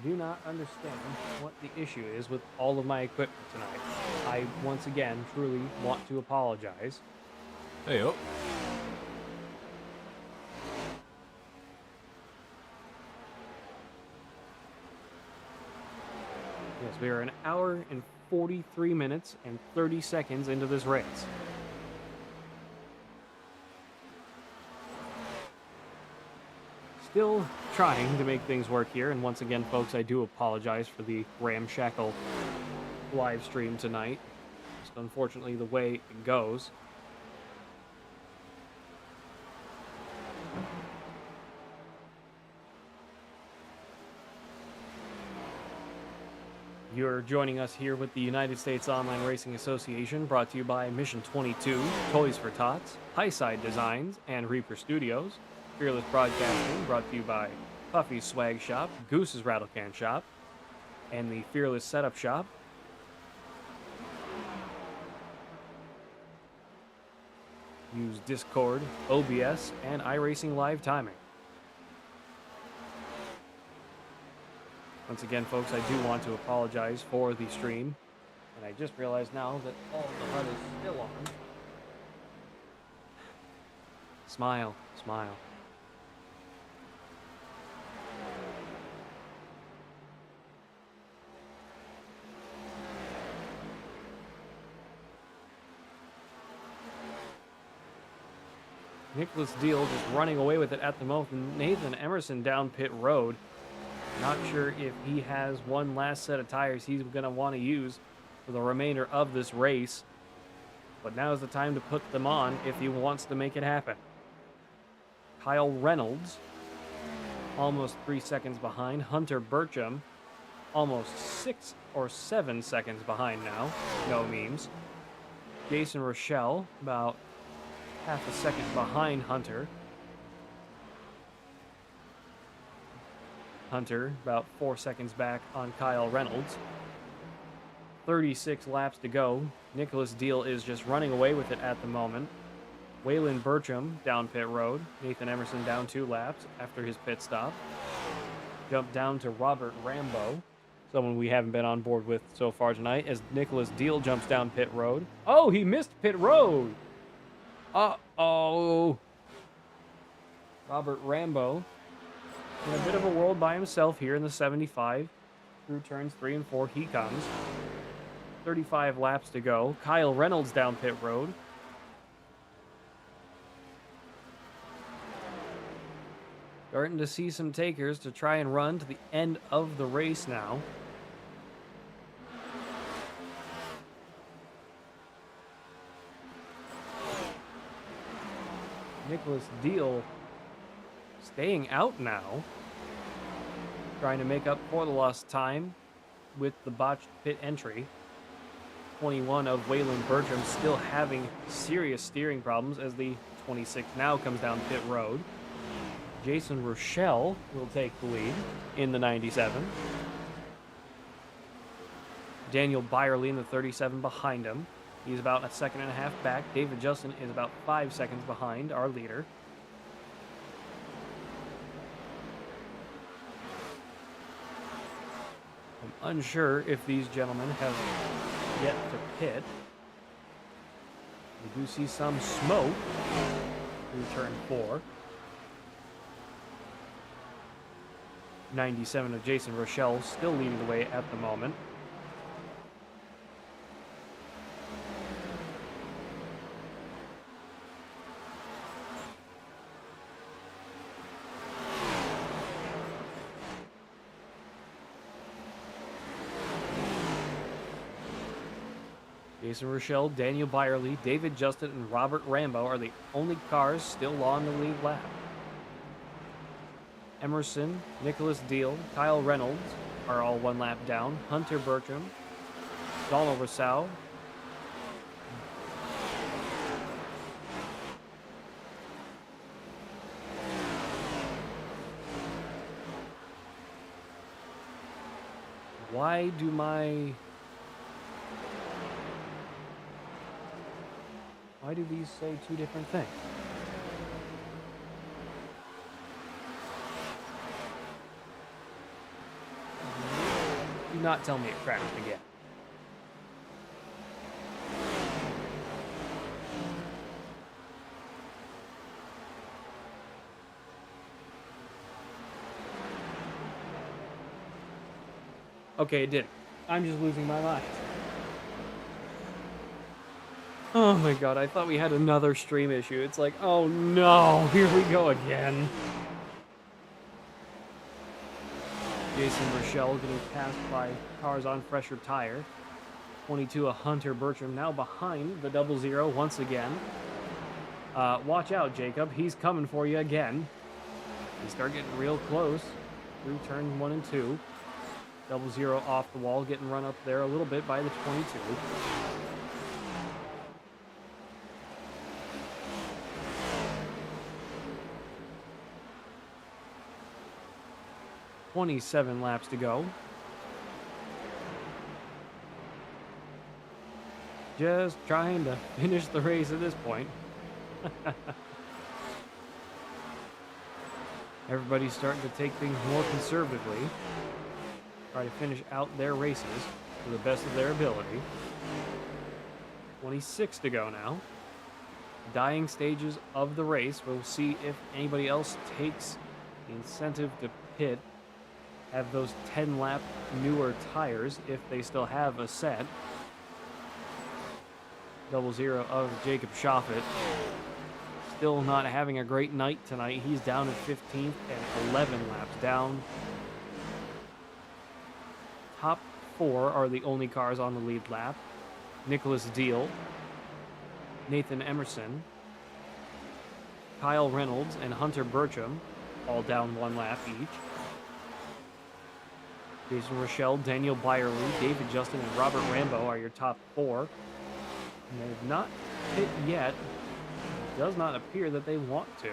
Do not understand what the issue is with all of my equipment tonight. I, once again, truly want to apologize. Hey, oh. Yes, we are an hour and 43 minutes and 30 seconds into this race. Still trying to make things work here, and once again, folks, I do apologize for the ramshackle live stream tonight. Just unfortunately the way it goes. You're joining us here with the United States Online Racing Association, brought to you by Mission 22, Toys for Tots, Highside Designs, and Reaper Studios. Fearless Broadcasting, brought to you by Puffy's Swag Shop, Goose's Rattle Can Shop, and the Fearless Setup Shop. Use Discord, OBS, and iRacing Live Timing. Once again, folks, I do want to apologize for the stream. And I just realized now that all of the HUD is still on. Smile, smile. Nicholas Deal just running away with it at the moment. Nathan Emerson down pit road. Not sure if he has one last set of tires he's going to want to use for the remainder of this race. But now is the time to put them on if he wants to make it happen. Kyle Reynolds, almost 3 seconds behind. Hunter Burcham, almost 6 or 7 seconds behind now. No memes. Jason Rochelle, about half a second behind Hunter. Hunter, about 4 seconds back on Kyle Reynolds. 36 laps to go. Nicholas Deal is just running away with it at the moment. Waylon Bertram down pit road. Nathan Emerson down 2 laps after his pit stop. Jump down to Robert Rambo, someone we haven't been on board with so far tonight, as Nicholas Deal jumps down pit road. Oh, he missed pit road! Uh-oh. Robert Rambo in a bit of a world by himself here in the 75. Through turns 3 and 4, he comes. 35 laps to go. Kyle Reynolds down pit road. Starting to see some takers to try and run to the end of the race now. Nicholas Deal staying out now, trying to make up for the lost time with the botched pit entry. 21 of Waylon Bertram still having serious steering problems as the 26 now comes down pit road. Jason Rochelle will take the lead in the 97. Daniel Byerly in the 37 behind him. He's about 1.5 seconds back. David Justin is about 5 seconds behind our leader. I'm unsure if these gentlemen have yet to pit. We do see some smoke through turn 4. 97 of Jason Rochelle still leading the way at the moment. Jason Rochelle, Daniel Byerly, David Justin, and Robert Rambo are the only cars still on the lead lap. Emerson, Nicholas Deal, Kyle Reynolds are all 1 lap down. Hunter Bertram, Donald Rousseau, why do these say 2 different things? Do not tell me it crashed again. Okay, it didn't. I'm just losing my mind. Oh my god, I thought we had another stream issue. It's like, oh no, here we go again. Jason Rochelle getting passed by cars on fresher tire. 22 a Hunter Bertram now behind the 00 once again. Watch out, Jacob. He's coming for you again. They start getting real close through turn 1 and 2. 00 off the wall, getting run up there a little bit by the 22. "27 laps to go. Just trying to finish the race at this point. Everybody's starting to take things more conservatively. Try to finish out their races to the best of their ability. 26 to go now. Dying stages of the race. We'll see if anybody else takes the incentive to pit. Have those 10-lap newer tires if they still have a set. 00 of Jacob Shoffett. Still not having a great night tonight. He's down at 15th and 11 laps down. Top 4 are the only cars on the lead lap. Nicholas Deal, Nathan Emerson, Kyle Reynolds, and Hunter Bertram, all down 1 lap each. Jason Rochelle, Daniel Byerly, David Justin, and Robert Rambo are your top 4. And they have not hit yet. It does not appear that they want to.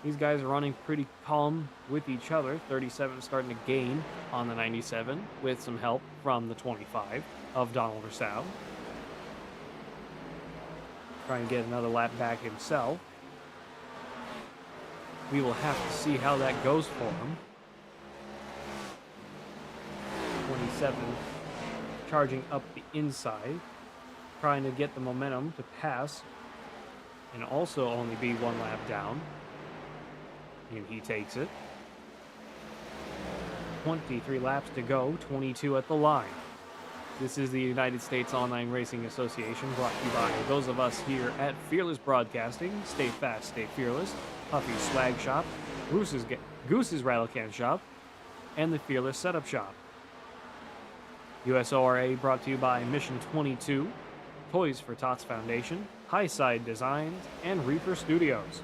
These guys are running pretty calm with each other. 37 starting to gain on the 97 with some help from the 25 of Donald Rousseau. Trying to get another lap back himself. We will have to see how that goes for him. 27 charging up the inside, trying to get the momentum to pass and also only be 1 lap down. And he takes it. 23 laps to go, 22 at the line. This is the United States Online Racing Association, brought to you by those of us here at Fearless Broadcasting. Stay fast, stay fearless. Puffy's Swag Shop, Goose's Rattle Can Shop, and the Fearless Setup Shop. USORA brought to you by Mission 22, Toys for Tots Foundation, Highside Designs, and Reaper Studios.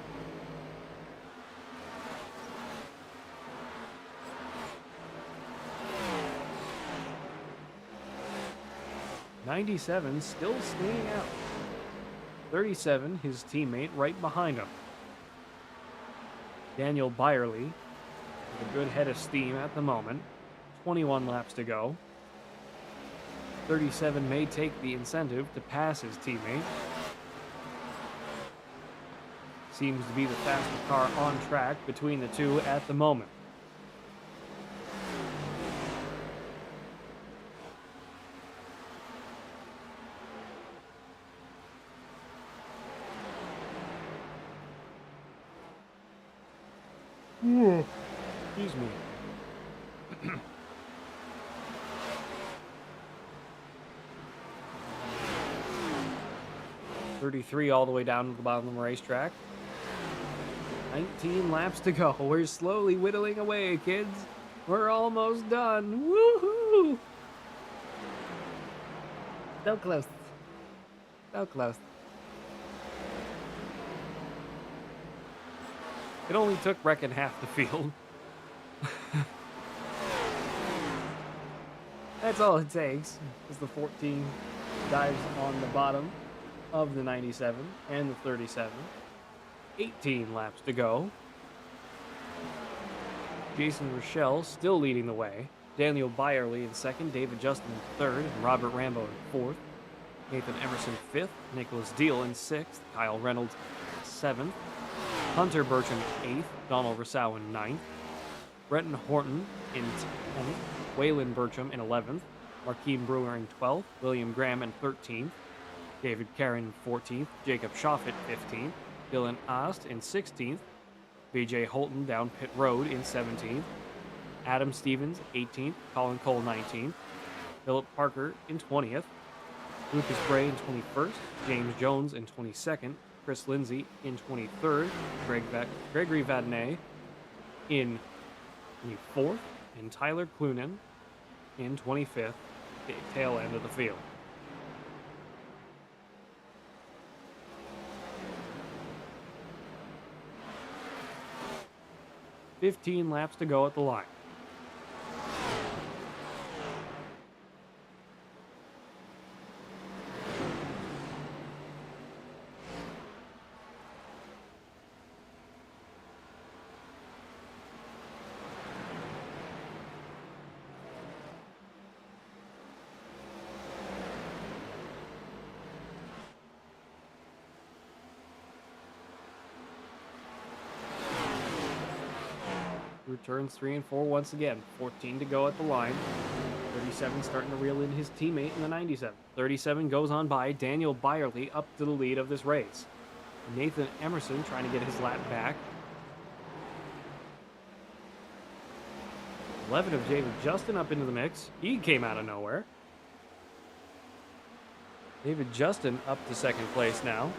'97 still staying out. 37, his teammate, right behind him. Daniel Byerly with a good head of steam at the moment. 21 laps to go. 37 may take the incentive to pass his teammate. Seems to be the faster car on track between the two at the moment. Excuse me. 33 all the way down to the bottom of the racetrack. 19 laps to go. We're slowly whittling away, kids. We're almost done. Woohoo! So close. So close. It only took Reckon half the field. That's all it takes, is the 14 dives on the bottom of the 97 and the 37. 18 laps to go. Jason Rochelle still leading the way. Daniel Byerly in second, David Justin in third, and Robert Rambo in fourth. Nathan Emerson fifth, Nicholas Deal in sixth, Kyle Reynolds seventh, Hunter Bertram in eighth, Donald Rousseau in ninth, Brenton Horton in 10th, Waylon Bertram in 11th, Markeem Brewer in 12th, William Graham in 13th, David Caron in 14th, Jacob Shoffett 15th, Dylan Ost in 16th, BJ Holton down pit road in 17th, Adam Stevens 18th, Colin Cole 19th, Philip Parker in 20th, Lucas Bray in 21st, James Jones in 22nd, Chris Lindsay in 23rd, Gregory Vadnais in 24th, and Tyler Clunan in 25th, the tail end of the field. "15 laps to go at the line. Through turns 3 and 4 once again. 14 to go at the line. 37 starting to reel in his teammate in the 97. 37 goes on by Daniel Byerly up to the lead of this race. Nathan Emerson trying to get his lap back. 11 of David Justin up into the mix. He came out of nowhere. David Justin up to second place now.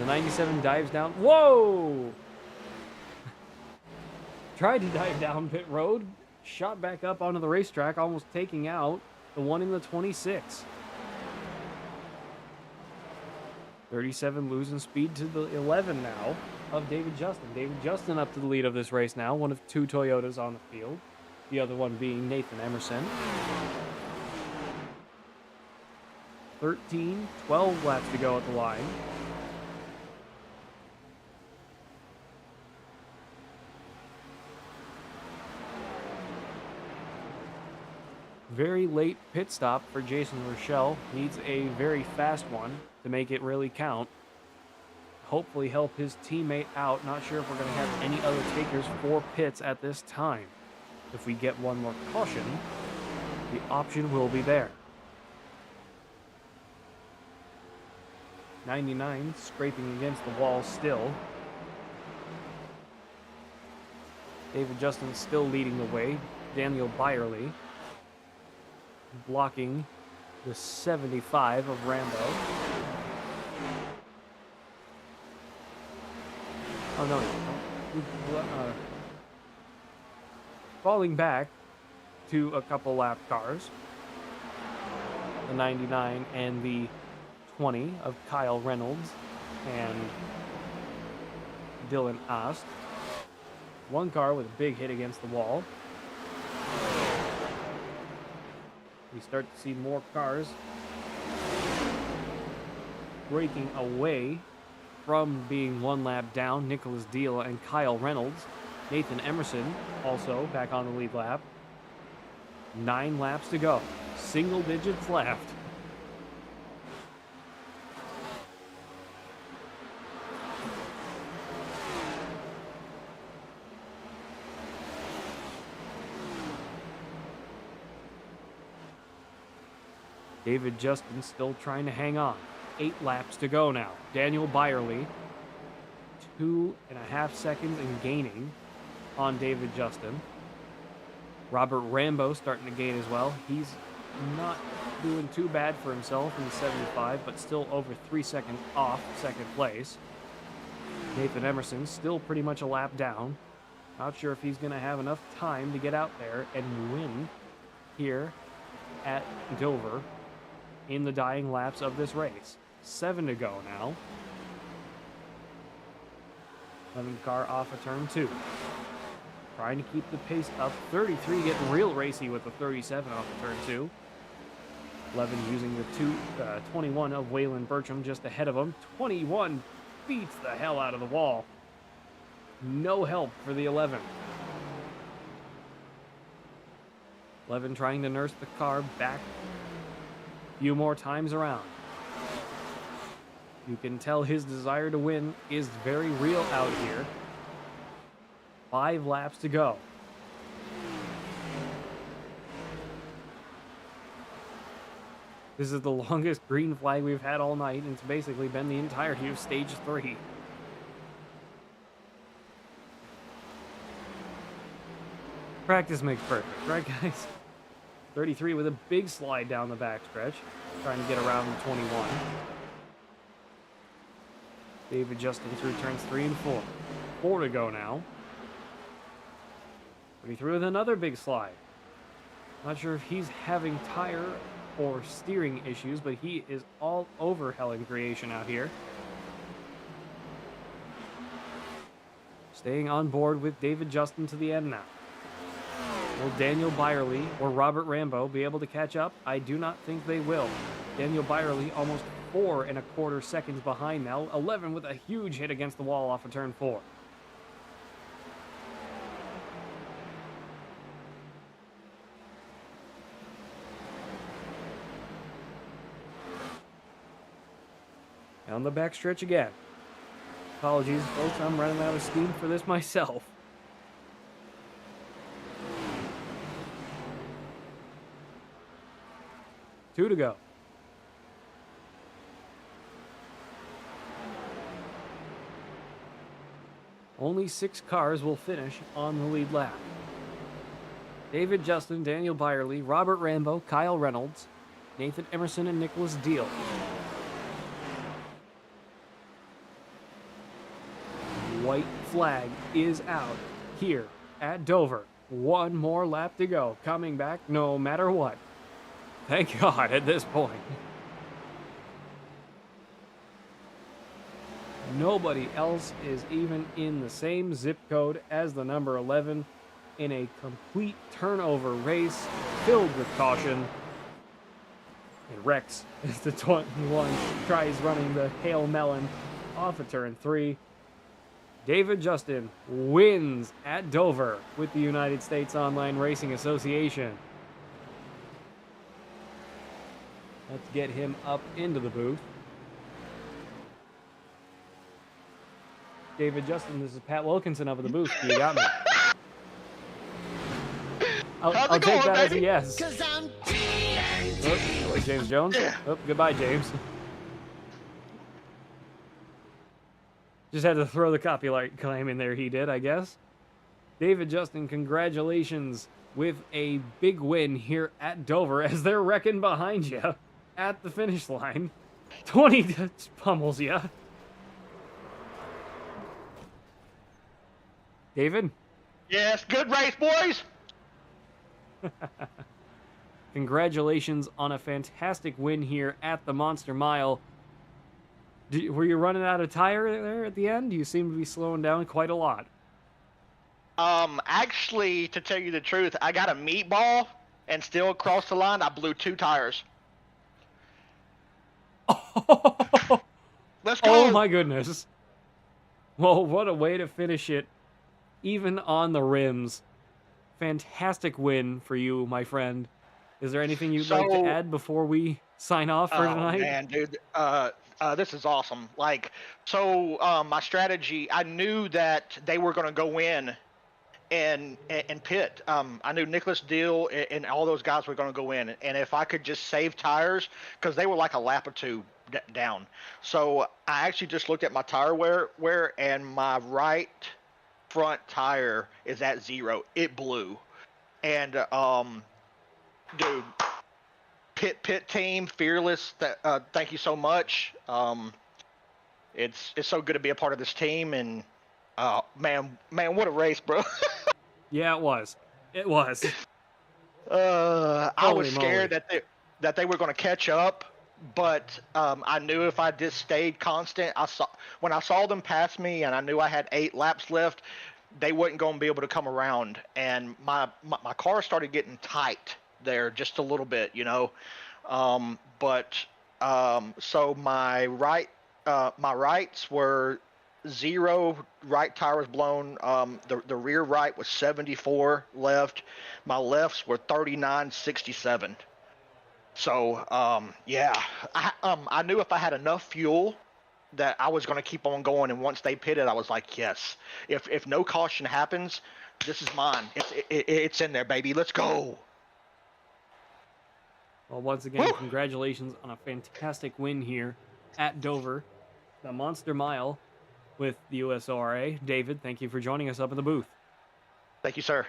The 97 dives down. Whoa! Tried to dive down pit road, shot back up onto the racetrack, almost taking out the one in the 26. 37 losing speed to the 11 now of David Justin. David Justin up to the lead of this race now, one of 2 Toyotas on the field, the other one being Nathan Emerson. 12 laps to go at the line. Very late pit stop for Jason Rochelle. Needs a very fast one to make it really count. Hopefully help his teammate out. Not sure if we're going to have any other takers for pits at this time. If we get one more caution, the option will be there. 99 scraping against the wall still. David Justin still leading the way. Daniel Byerly blocking the 75 of Rambo. Oh no, falling back to a couple lap cars. The 99 and the 20 of Kyle Reynolds and Dylan Ost. One car with a big hit against the wall. We start to see more cars breaking away from being one lap down. Nicholas Deal and Kyle Reynolds. Nathan Emerson also back on the lead lap. 9 laps to go. Single digits left. David Justin still trying to hang on. 8 laps to go now. Daniel Byerly, 2.5 seconds and gaining on David Justin. Robert Rambo starting to gain as well. He's not doing too bad for himself in the 75, but still over 3 seconds off second place. Nathan Emerson still pretty much a lap down. Not sure if he's going to have enough time to get out there and win here at Dover in the dying laps of this race. 7 to go now. 11 car off of turn 2. Trying to keep the pace up. 33 getting real racy with the 37 off of turn 2. 11 using the 21 of Waylon Bertram just ahead of him. 21 beats the hell out of the wall. No help for the 11. 11 trying to nurse the car back a few more times around. You can tell his desire to win is very real out here. 5 laps to go. This is the longest green flag we've had all night, and it's basically been the entirety of stage 3. Practice makes perfect, right guys? 33 with a big slide down the backstretch. trying to get around the 21. David Justin through turns 3 and 4. 4 to go now. But he threw with another big slide. Not sure if he's having tire or steering issues, but he is all over Helen Creation out here. Staying on board with David Justin to the end now. Will Daniel Byerly or Robert Rambo be able to catch up? I do not think they will. Daniel Byerly almost 4.25 seconds behind now. 11 with a huge hit against the wall off of turn 4. On the backstretch again. Apologies, folks, I'm running out of steam for this myself. Two to go. Only 6 cars will finish on the lead lap. David Justin, Daniel Byerly, Robert Rambo, Kyle Reynolds, Nathan Emerson, and Nicholas Deal. White flag is out here at Dover. One more lap to go. Coming back no matter what. Thank God at this point. Nobody else is even in the same zip code as the number 11 in a complete turnover race filled with caution. And Rex is the 21, tries running the Hail Melon off of turn 3. David Justin wins at Dover with the United States Online Racing Association. Let's get him up into the booth. David Justin, this is Pat Wilkinson up in the booth. You got me. I'll take that as a yes. Oh, James Jones. Oh, goodbye, James. Just had to throw the copyright claim in there, he did, I guess. David Justin, congratulations with a big win here at Dover as they're wrecking behind you at the finish line. 20 pummels you. David? Yes, good race, boys! Congratulations on a fantastic win here at the Monster Mile. Were you running out of tire there at the end? You seem to be slowing down quite a lot. Actually, to tell you the truth, I got a meatball and still across the line, I blew 2 tires. Let's go! Oh my goodness. Well, what a way to finish it, even on the rims. Fantastic win for you, my friend. Is there anything you'd like to add before we sign off for tonight? Oh man, dude, this is awesome. Like, so my strategy, I knew that they were going to go in and pit. I knew Nicholas Deal and all those guys were going to go in, and if I could just save tires, because they were like a lap or 2 down. So I actually just looked at my tire wear, and my right front tire is at 0. It blew, and dude, pit team, fearless. Thank you so much. It's so good to be a part of this team, and man, what a race, bro. Yeah, it was. It was. I was scared that they were going to catch up, but I knew if I just stayed constant, when I saw them pass me, and I knew I had 8 laps left, they wasn't going to be able to come around, and my car started getting tight there just a little bit, you know. So my rights were 0, right tire was blown. The rear right was 74 left. My lefts were 39.67. So yeah, I knew if I had enough fuel that I was going to keep on going. And once they pitted, I was like, yes. If no caution happens, this is mine. It's in there, baby. Let's go. Well, once again, congratulations on a fantastic win here at Dover, the Monster Mile with the USORA. David, thank you for joining us up in the booth. Thank you, sir.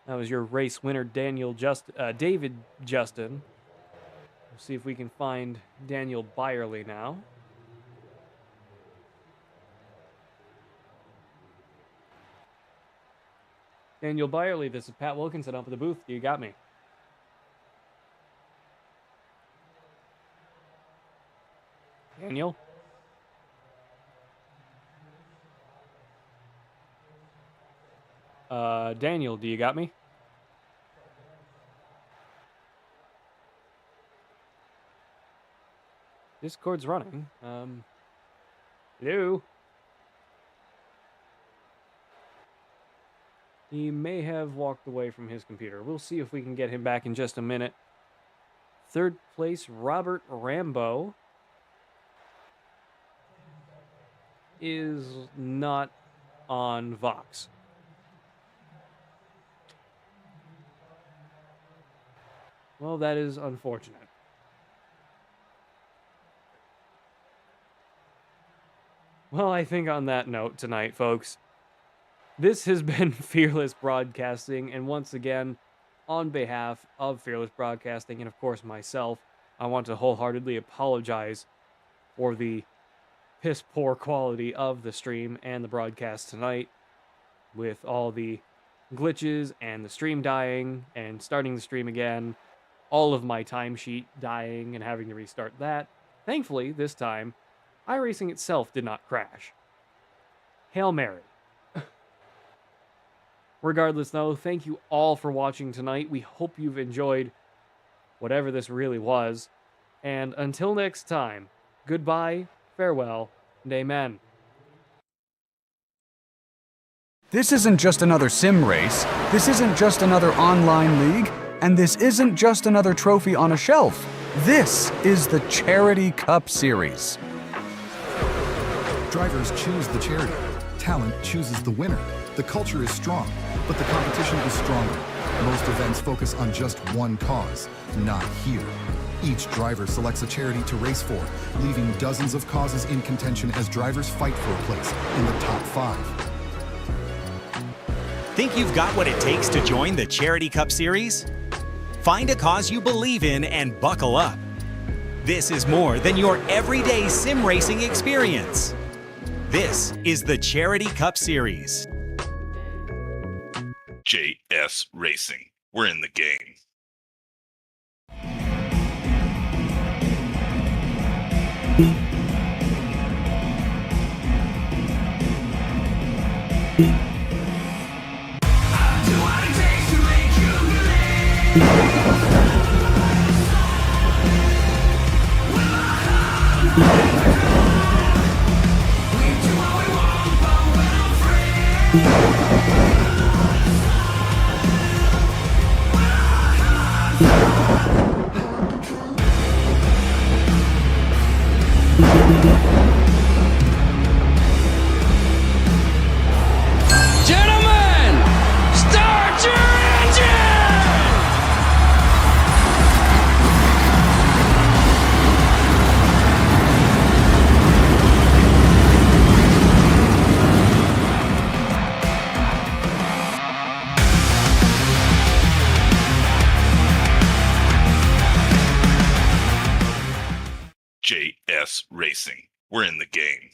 That was your race winner, David Justin. We'll see if we can find Daniel Byerly now. Daniel Byerly, this is Pat Wilkinson up at the booth. You got me. Daniel? Daniel, do you got me? Discord's running. Hello? He may have walked away from his computer. We'll see if we can get him back in just a minute. Third place, Robert Rambo is not on Vox. Well, that is unfortunate. Well, I think on that note tonight, folks, this has been Fearless Broadcasting, and once again, on behalf of Fearless Broadcasting and, of course, myself, I want to wholeheartedly apologize for the piss-poor quality of the stream and the broadcast tonight, with all the glitches and the stream dying and starting the stream again, all of my timesheet dying and having to restart that. Thankfully, this time, Iracing itself did not crash. Hail Mary. Regardless, though, thank you all for watching tonight. We hope you've enjoyed whatever this really was. And until next time, goodbye, farewell, and amen. This isn't just another sim race, this isn't just another online league, and this isn't just another trophy on a shelf. This is the Charity Cup Series. Drivers choose the charity. Talent chooses the winner. The culture is strong, but the competition is stronger. Most events focus on just one cause, not here. Each driver selects a charity to race for, leaving dozens of causes in contention as drivers fight for a place in the top 5. Think you've got what it takes to join the Charity Cup Series? Find a cause you believe in and buckle up. This is more than your everyday sim racing experience. This is the Charity Cup Series. JS Racing. We're in the game. Gentlemen, start your engine! JS Racing. We're in the game.